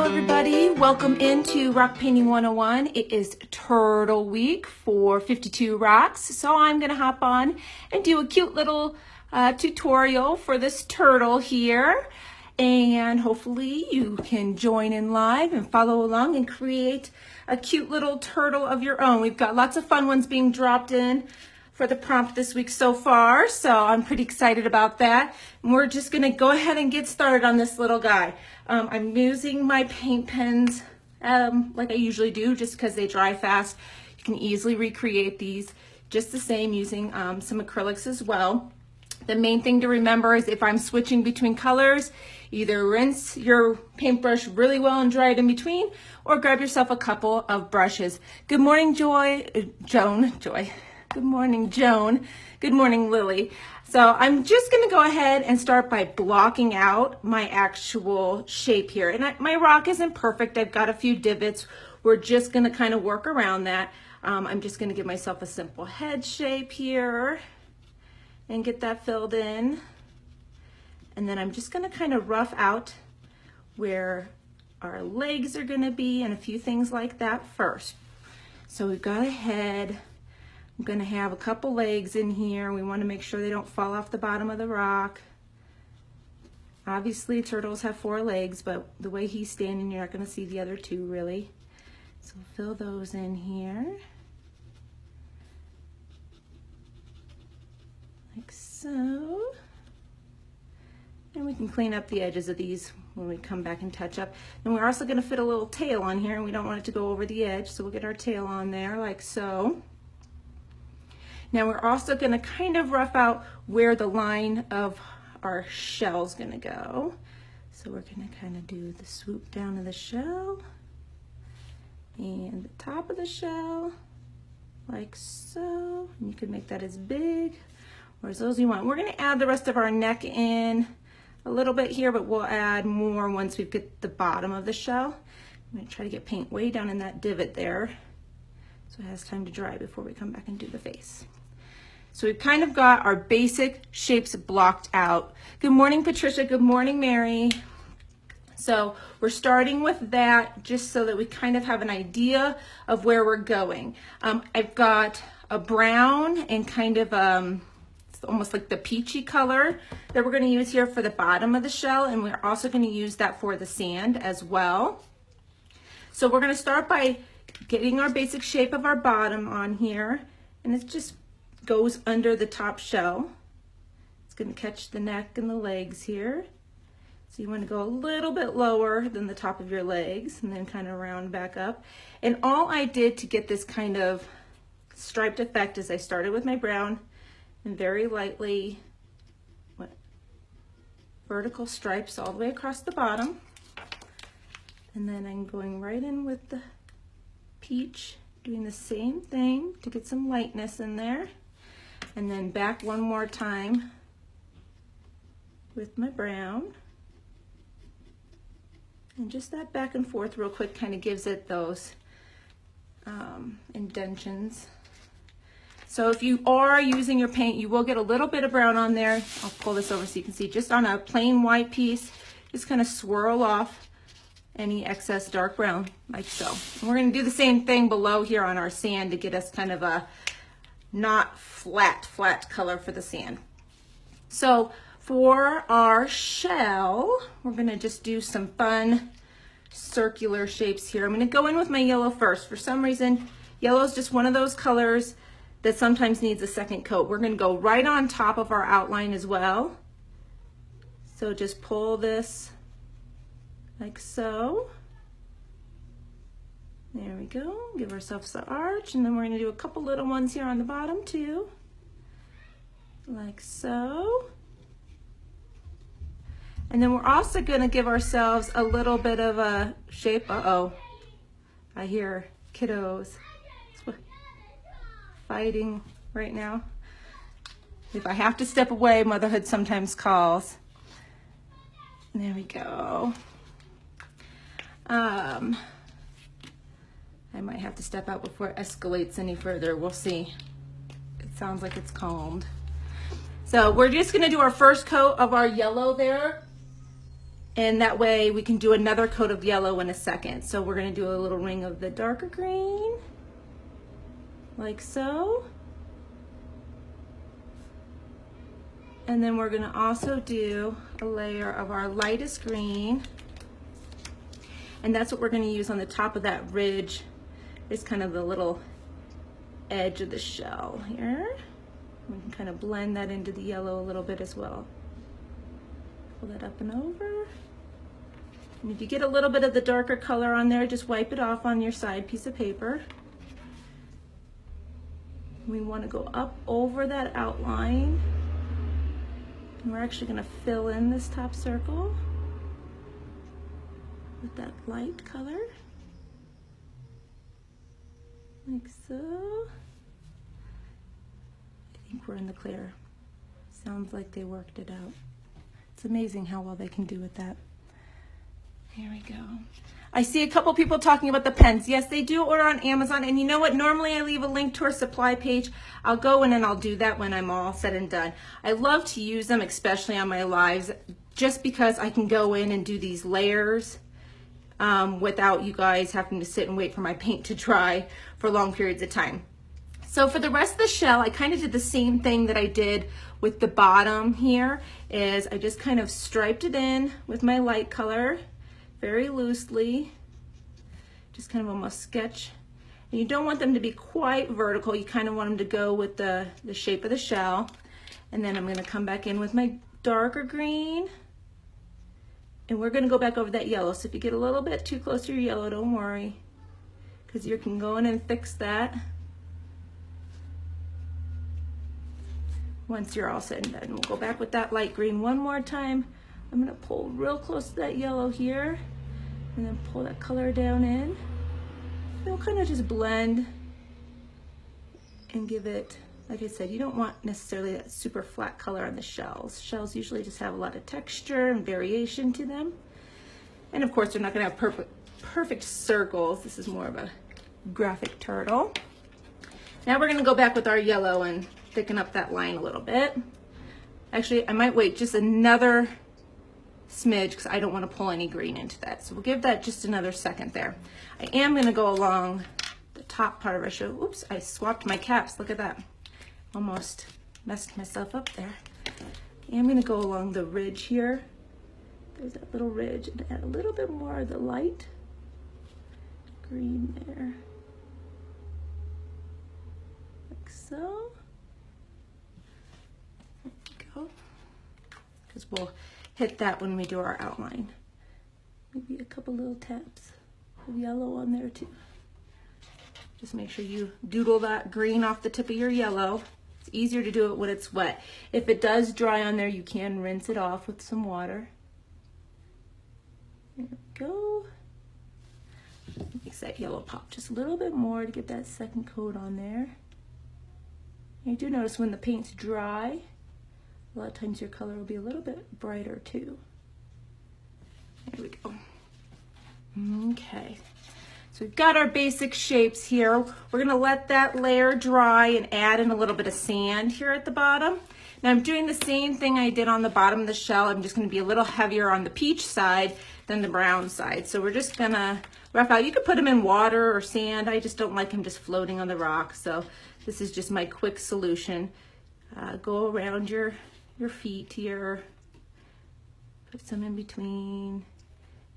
Hello everybody, welcome into Rock Painting 101. It is Turtle Week for 52 Rocks, so I'm going to hop on and do a cute little tutorial for this turtle here, and hopefully you can join in live and follow along and create a cute little turtle of your own. We've got lots of fun ones being dropped in for the prompt this week so far, so I'm pretty excited about that. And we're just gonna go ahead and get started on this little guy. I'm using my paint pens like I usually do, just because they dry fast. You can easily recreate these just the same using some acrylics as well. The main thing to remember is if I'm switching between colors, either rinse your paintbrush really well and dry it in between, or grab yourself a couple of brushes. Good morning, Joy. Good morning, Joan. Good morning, Lily. So I'm just going to go ahead and start by blocking out my actual shape here. And my rock isn't perfect. I've got a few divots. We're just going to kind of work around that. I'm just going to give myself a simple head shape here and get that filled in. And then I'm just going to kind of rough out where our legs are going to be and a few things like that first. So we've got a head. I'm going to have a couple legs in here. We want to make sure they don't fall off the bottom of the rock. Obviously, turtles have 4 legs, but the way he's standing, you're not going to see the other 2 really. So we'll fill those in here. Like so. And we can clean up the edges of these when we come back and touch up. And we're also going to fit a little tail on here, and we don't want it to go over the edge, so we'll get our tail on there like so. Now we're also going to kind of rough out where the line of our shell is going to go. So we're going to kind of do the swoop down of the shell and the top of the shell like so. And you can make that as big or as little as you want. We're going to add the rest of our neck in a little bit here, but we'll add more once we get the bottom of the shell. I'm going to try to get paint way down in that divot there so it has time to dry before we come back and do the face. So we've kind of got our basic shapes blocked out. Good morning, Patricia. Good morning, Mary. So we're starting with that just so that we kind of have an idea of where we're going. I've got a brown and kind of it's almost like the peachy color that we're going to use here for the bottom of the shell, and we're also going to use that for the sand as well. So we're going to start by getting our basic shape of our bottom on here, and it's just goes under the top shell. It's going to catch the neck and the legs here. So you want to go a little bit lower than the top of your legs and then kind of round back up. And all I did to get this kind of striped effect is I started with my brown and very lightly went vertical stripes all the way across the bottom. And then I'm going right in with the peach, doing the same thing to get some lightness in there. And then back one more time with my brown. And just that back and forth real quick kind of gives it those indentions. So if you are using your paint, you will get a little bit of brown on there. I'll pull this over so you can see. Just on a plain white piece, just kind of swirl off any excess dark brown like so. And we're going to do the same thing below here on our sand to get us kind of a not flat color for the sand. So for our shell, we're going to just do some fun circular shapes here. I'm going to go in with my yellow first. For some reason, yellow is just one of those colors that sometimes needs a second coat. We're going to go right on top of our outline as well. So just pull this like so. There we go. Give ourselves the arch, and then we're going to do a couple little ones here on the bottom too, like so. And then we're also going to give ourselves a little bit of a shape. Uh-oh, I hear kiddos fighting right now. If I have to step away, motherhood sometimes calls. There we go. I might have to step out before it escalates any further. We'll see. It sounds like it's calmed. So we're just going to do our first coat of our yellow there. And that way we can do another coat of yellow in a second. So we're gonna do a little ring of the darker green, like so. And then we're gonna also do a layer of our lightest green. And that's what we're gonna use on the top of that ridge. It's kind of the little edge of the shell here. We can kind of blend that into the yellow a little bit as well. Pull that up and over. And if you get a little bit of the darker color on there, just wipe it off on your side piece of paper. We want to go up over that outline. And we're actually going to fill in this top circle with that light color, like so. I think we're in the clear. Sounds like they worked it out. It's amazing how well they can do with that. Here we go. I see a couple people talking about the pens. Yes, they do order on Amazon. And you know what? Normally I leave a link to our supply page. I'll go in and I'll do that when I'm all said and done. I love to use them, especially on my lives, just because I can go in and do these layers without you guys having to sit and wait for my paint to dry for long periods of time. So for the rest of the shell, I kind of did the same thing that I did with the bottom here, is I just kind of striped it in with my light color very loosely, just kind of almost sketch. And you don't want them to be quite vertical. You kind of want them to go with the shape of the shell. And then I'm going to come back in with my darker green. And we're going to go back over that yellow. So if you get a little bit too close to your yellow, don't worry, because you can go in and fix that once you're all said and done. We'll go back with that light green one more time. I'm going to pull real close to that yellow here, and then pull that color down in. It'll kind of just blend and give it, like I said, you don't want necessarily that super flat color on the shells. Shells usually just have a lot of texture and variation to them. And of course, they're not going to have perfect circles. This is more of a graphic turtle. Now we're going to go back with our yellow and thicken up that line a little bit. Actually, I might wait just another smidge because I don't want to pull any green into that. So we'll give that just another second there. I am going to go along the top part of our show. Oops, I swapped my caps. Look at that. Almost messed myself up there. I am going to go along the ridge here. There's that little ridge, and add a little bit more of the light green there. Like so. There we go. Because we'll hit that when we do our outline. Maybe a couple little taps of yellow on there too. Just make sure you doodle that green off the tip of your yellow. It's easier to do it when it's wet. If it does dry on there, you can rinse it off with some water. There we go. Makes that yellow pop just a little bit more to get that second coat on there. And you do notice when the paint's dry, a lot of times your color will be a little bit brighter too. There we go. Okay, so we've got our basic shapes here. We're gonna let that layer dry and add in a little bit of sand here at the bottom. Now I'm doing the same thing I did on the bottom of the shell. I'm just gonna be a little heavier on the peach side than the brown side. So we're just gonna rough out. You could put them in water or sand. I just don't like them just floating on the rock. So this is just my quick solution. Go around your feet here, put some in between,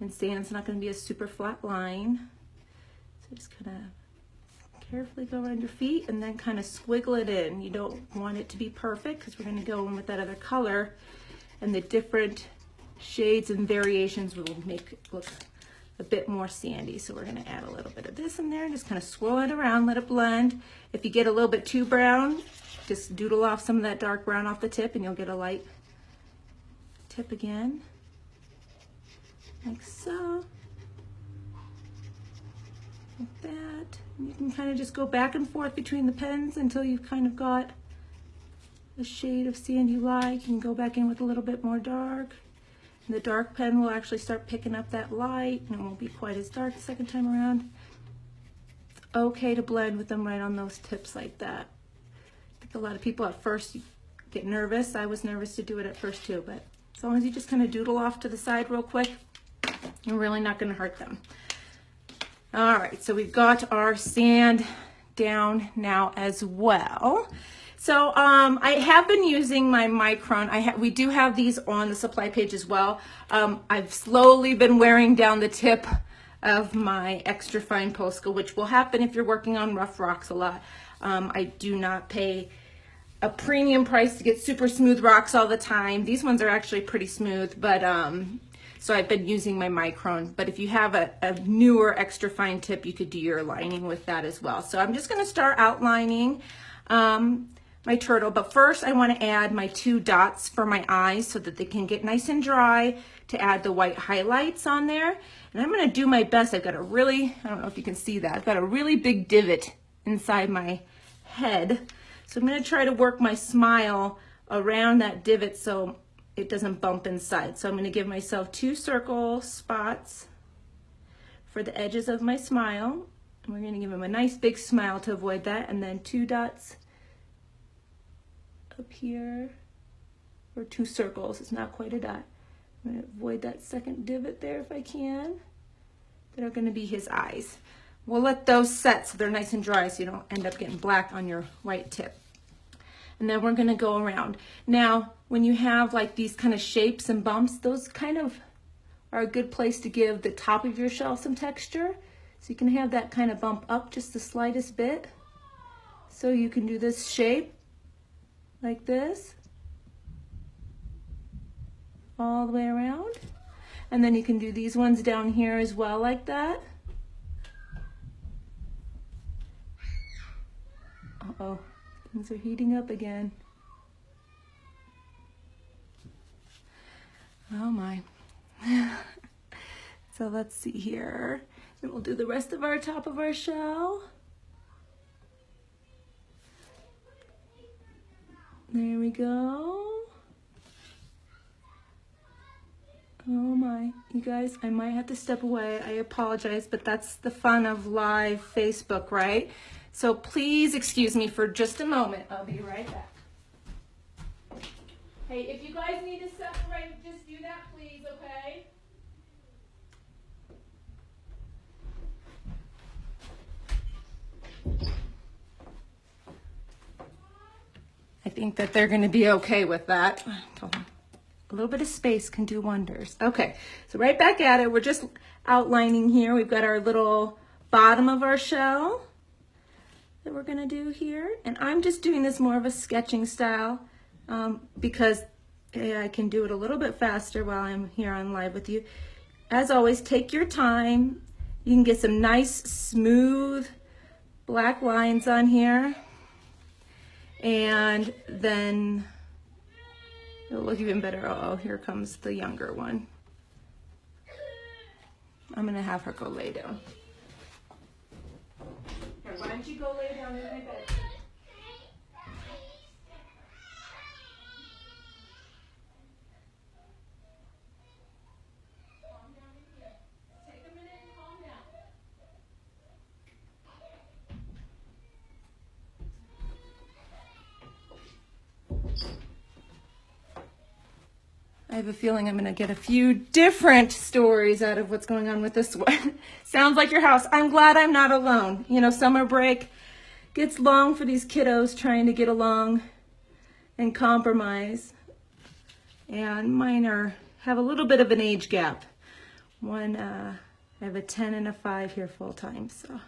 and sand's not going to be a super flat line. So just kind of carefully go around your feet and then kind of squiggle it in. You don't want it to be perfect because we're going to go in with that other color, and the different shades and variations will make it look a bit more sandy. So we're going to add a little bit of this in there and just kind of swirl it around, let it blend. If you get a little bit too brown, just doodle off some of that dark brown off the tip and you'll get a light tip again, like so, like that. And you can kind of just go back and forth between the pens until you've kind of got a shade of sand you like. You can go back in with a little bit more dark. And the dark pen will actually start picking up that light and it won't be quite as dark the second time around. It's okay to blend with them right on those tips like that. I think a lot of people at first get nervous. I was nervous to do it at first too, but As long as you just kind of doodle off to the side real quick, you're really not going to hurt them. All right, so we've got our sand down now as well. So I have been using my micron. We do have these on the supply page as well. I've slowly been wearing down the tip of my extra fine Posca, which will happen if you're working on rough rocks a lot. I do not pay a premium price to get super smooth rocks all the time. These ones are actually pretty smooth, but so I've been using my micron. But if you have a newer extra fine tip, you could do your lining with that as well. So I'm just going to start outlining my turtle, but first I want to add my 2 dots for my eyes so that they can get nice and dry to add the white highlights on there. And I'm going to do my best. I've got a really, I don't know if you can see that, I've got a really big divot inside my head. So I'm going to try to work my smile around that divot so it doesn't bump inside. So I'm going to give myself 2 circle spots for the edges of my smile. And we're going to give him a nice big smile to avoid that, and then 2 dots up here, or 2 circles. It's not quite a dot. I'm going to avoid that second divot there if I can. That are going to be his eyes. We'll let those set so they're nice and dry so you don't end up getting black on your white tip. And then we're going to go around. Now, when you have like these kind of shapes and bumps, those kind of are a good place to give the top of your shell some texture. So you can have that kind of bump up just the slightest bit. So you can do this shape like this all the way around. And then you can do these ones down here as well like that. Uh-oh, things are heating up again. Oh my. So let's see here. And we'll do the rest of our top of our shell. There we go. Oh my, you guys, I might have to step away. I apologize, but that's the fun of live Facebook, right? So please excuse me for just a moment. I'll be right back. Hey, if you guys need to separate, just do that, please, okay? I think that they're going to be okay with that. A little bit of space can do wonders. Okay, so right back at it. We're just outlining here. We've got our little bottom of our shell that we're going to do here. And I'm just doing this more of a sketching style because I can do it a little bit faster while I'm here on live with you. As always, take your time. You can get some nice, smooth black lines on here. And then it'll look even better. Oh, here comes the younger one. I'm going to have her go lay down. Here, why don't you go lay down in my bed? Calm down in here. Take a minute and calm down. I have a feeling I'm going to get a few different stories out of what's going on with this one. Sounds like your house. I'm glad I'm not alone. You know, summer break gets long for these kiddos trying to get along and compromise. And mine have a little bit of an age gap. One, I have a 10 and a 5 here full time, so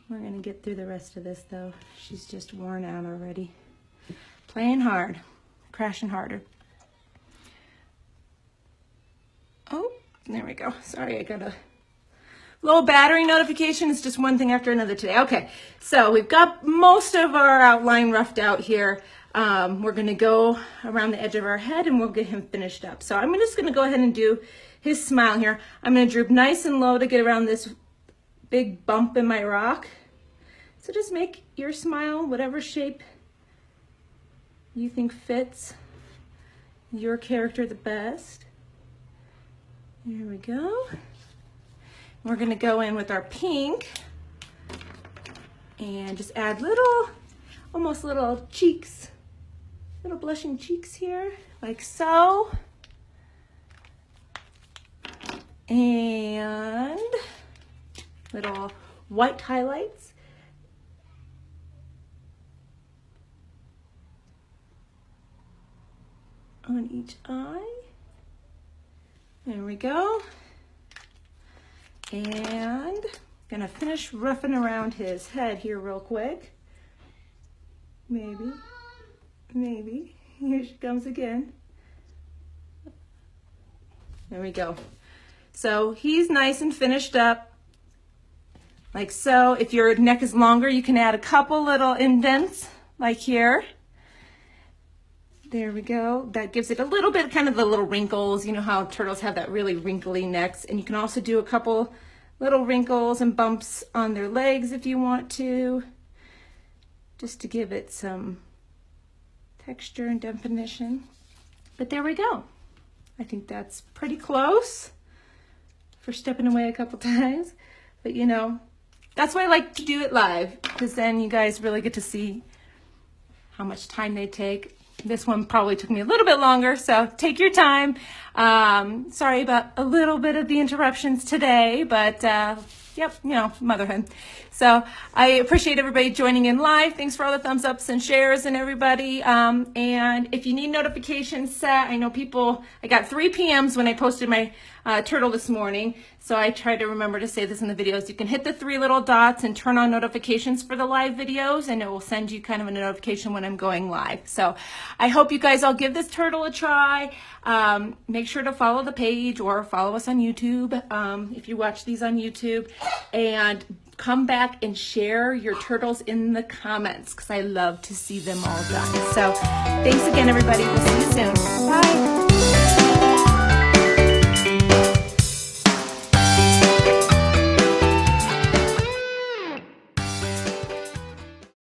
we're going to get through the rest of this though. She's just worn out already. Playing hard, crashing harder. Oh, there we go. Sorry, I got a little battery notification. It's just one thing after another today. Okay, so we've got most of our outline roughed out here. We're going to go around the edge of our head and we'll get him finished up. So I'm just going to go ahead and do his smile here. I'm going to droop nice and low to get around this big bump in my rock. So just make your smile whatever shape you think fits your character the best. There we go. We're going to go in with our pink and just add little, almost little cheeks little blushing cheeks here, like so. And little white highlights. On each eye. There we go. And gonna finish roughing around his head here real quick. Maybe. Here she comes again. There we go. So he's nice and finished up, like so. If your neck is longer, you can add a couple little indents, like here. There we go. That gives it a little bit, kind of the little wrinkles. You know how turtles have that really wrinkly necks. And you can also do a couple little wrinkles and bumps on their legs if you want to, just to give it some texture and definition. But there we go. I think that's pretty close for stepping away a couple times. But you know, that's why I like to do it live, because then you guys really get to see how much time they take. This one probably took me a little bit longer, so take your time. Sorry about a little bit of the interruptions today, but yep, you know, motherhood. So I appreciate everybody joining in live. Thanks for all the thumbs ups and shares and everybody. And if you need notifications set, I know I got 3 PMs when I posted my turtle this morning. So I try to remember to say this in the videos. You can hit the 3 little dots and turn on notifications for the live videos, and it will send you kind of a notification when I'm going live. So I hope you guys all give this turtle a try. Make sure to follow the page or follow us on YouTube if you watch these on YouTube, and come back and share your turtles in the comments, because I love to see them all done. So thanks again, everybody. We'll see you soon. Bye.